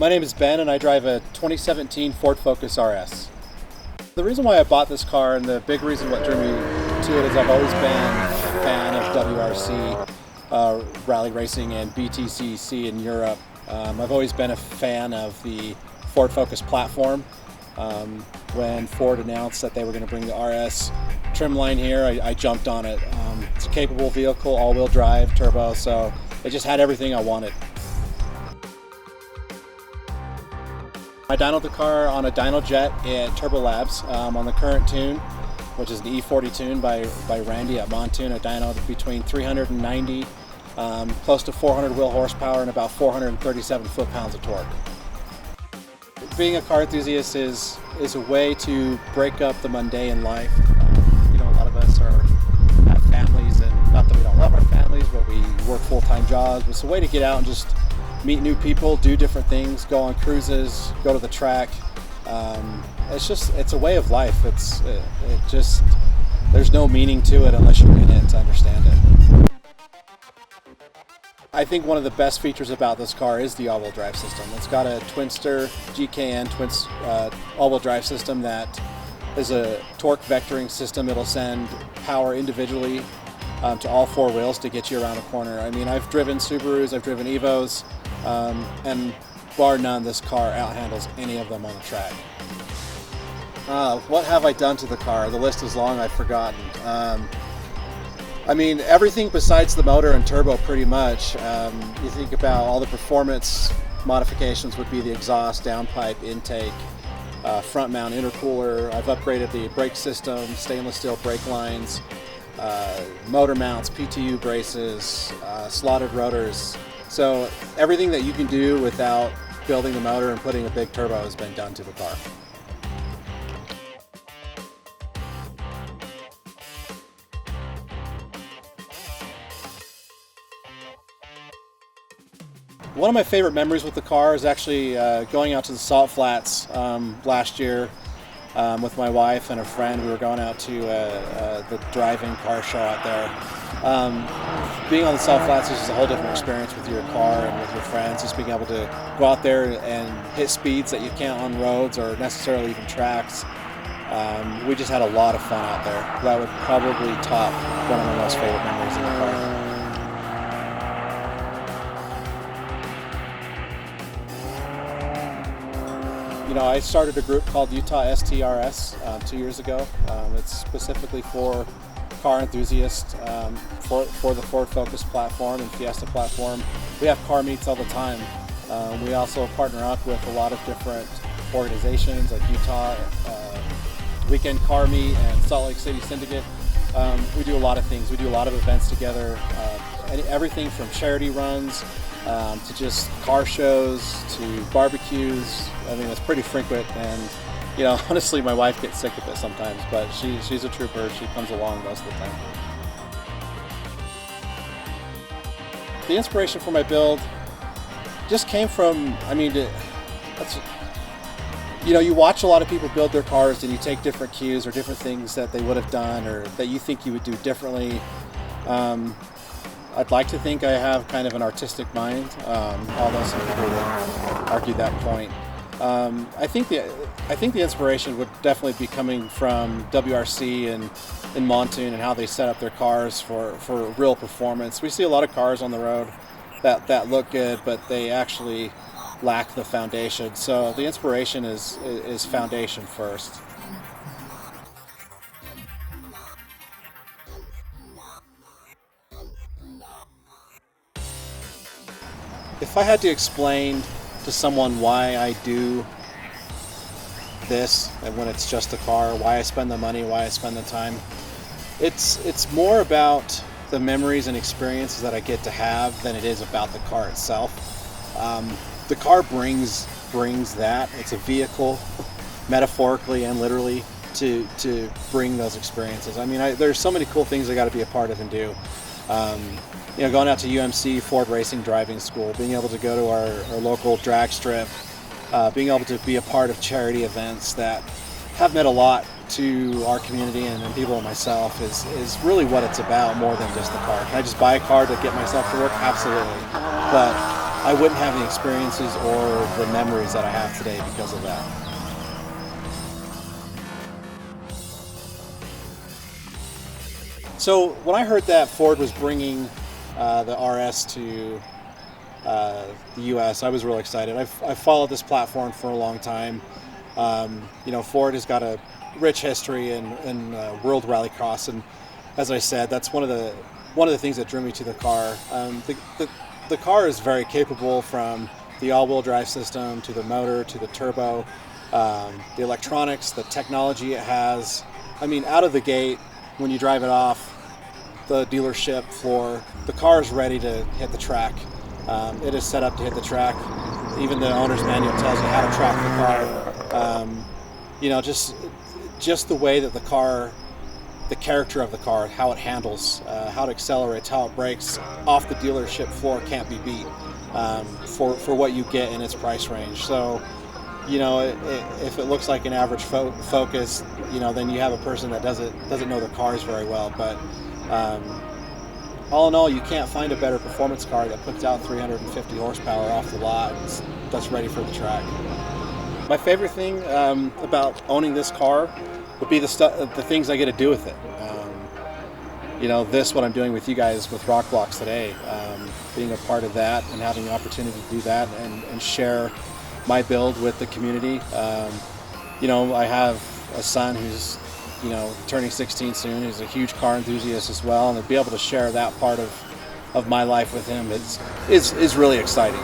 My name is Ben and I drive a 2017 Ford Focus RS. The reason why I bought this car and the big reason what drew me to it is I've always been a fan of WRC, rally racing, and BTCC in Europe. I've always been a fan of the Ford Focus platform. When Ford announced that they were going to bring the RS trim line here, I jumped on it. It's a capable vehicle, all-wheel drive, turbo, so it just had everything I wanted. I dynoed the car on a dyno jet at Turbo Labs on the current tune, which is the E40 tune by Randy at Montoon. I dynoed between 390, close to 400 wheel horsepower and about 437 foot-pounds of torque. Being a car enthusiast is a way to break up the mundane life. A lot of us have families, and not that we don't love our families, but we work full-time jobs. It's a way to get out and just meet new people, do different things, go on cruises, go to the track. It's a way of life. There's no meaning to it unless you're in it to understand it. I think one of the best features about this car is the all-wheel drive system. It's got a Twinster GKN all-wheel drive system that is a torque vectoring system. It'll send power individually to all four wheels to get you around a corner. I mean, I've driven Subarus, I've driven Evos, and bar none, this car outhandles any of them on the track. What have I done to the car? The list is long, I've forgotten. I mean, everything besides the motor and turbo, pretty much. You think about all the performance modifications would be the exhaust, downpipe, intake, front mount intercooler. I've upgraded the brake system, stainless steel brake lines, motor mounts, PTU braces, slotted rotors. So everything that you can do without building the motor and putting a big turbo has been done to the car. One of my favorite memories with the car is actually going out to the Salt Flats last year with my wife and a friend. We were going out to the drive-in car show out there. Being on the Salt Flats is just a whole different experience with your car and with your friends. Just being able to go out there and hit speeds that you can't on roads or necessarily even tracks. We just had a lot of fun out there. That would probably top one of my most favorite memories in the car. I started a group called Utah STRS 2 years ago. It's specifically for car enthusiasts, for the Ford Focus platform and Fiesta platform. We have car meets all the time. We also partner up with a lot of different organizations like Utah Weekend Car Meet and Salt Lake City Syndicate. We do a lot of things. We do a lot of events together. Everything from charity runs to just car shows to barbecues. I mean, it's pretty frequent, and honestly, my wife gets sick of it sometimes, but she's a trooper. She comes along most of the time. The inspiration for my build just came from, you watch a lot of people build their cars, and you take different cues or different things that they would have done or that you think you would do differently. I'd like to think I have kind of an artistic mind, although some people would argue that point. I think the inspiration would definitely be coming from WRC and Montoon and how they set up their cars for real performance. We see a lot of cars on the road that look good, but they actually lack the foundation. So the inspiration is foundation first. If I had to explain to someone why I do this, and when it's just a car, why I spend the money, why I spend the time, it's more about the memories and experiences that I get to have than it is about the car itself. The car brings that. It's a vehicle, metaphorically and literally, to bring those experiences. I mean, there's so many cool things I got to be a part of and do. Going out to UMC Ford Racing Driving School, being able to go to our local drag strip, being able to be a part of charity events that have meant a lot to our community and people and myself is really what it's about, more than just the car. Can I just buy a car to get myself to work? Absolutely. But I wouldn't have the experiences or the memories that I have today because of that. So when I heard that Ford was bringing the RS to the U.S., I was really excited. I've followed this platform for a long time. Ford has got a rich history in World Rallycross, and as I said, that's one of the things that drew me to the car. The car is very capable, from the all-wheel drive system to the motor to the turbo, the electronics, the technology it has. I mean, out of the gate, when you drive it off the dealership floor, the car is ready to hit the track. It is set up to hit the track. Even the owner's manual tells you how to track the car. Just the way that the car, the character of the car, how it handles, how it accelerates, how it brakes off the dealership floor can't be beat for what you get in its price range. So, if it looks like an average Focus, then you have a person that doesn't know their cars very well. But all in all, you can't find a better performance car that puts out 350 horsepower off the lot that's ready for the track. My favorite thing about owning this car would be the things I get to do with it. What I'm doing with you guys with Rokblokz today, being a part of that and having the opportunity to do that and share my build with the community. I have a son who's turning 16 soon. He's a huge car enthusiast as well, and to be able to share that part of my life with him is really exciting.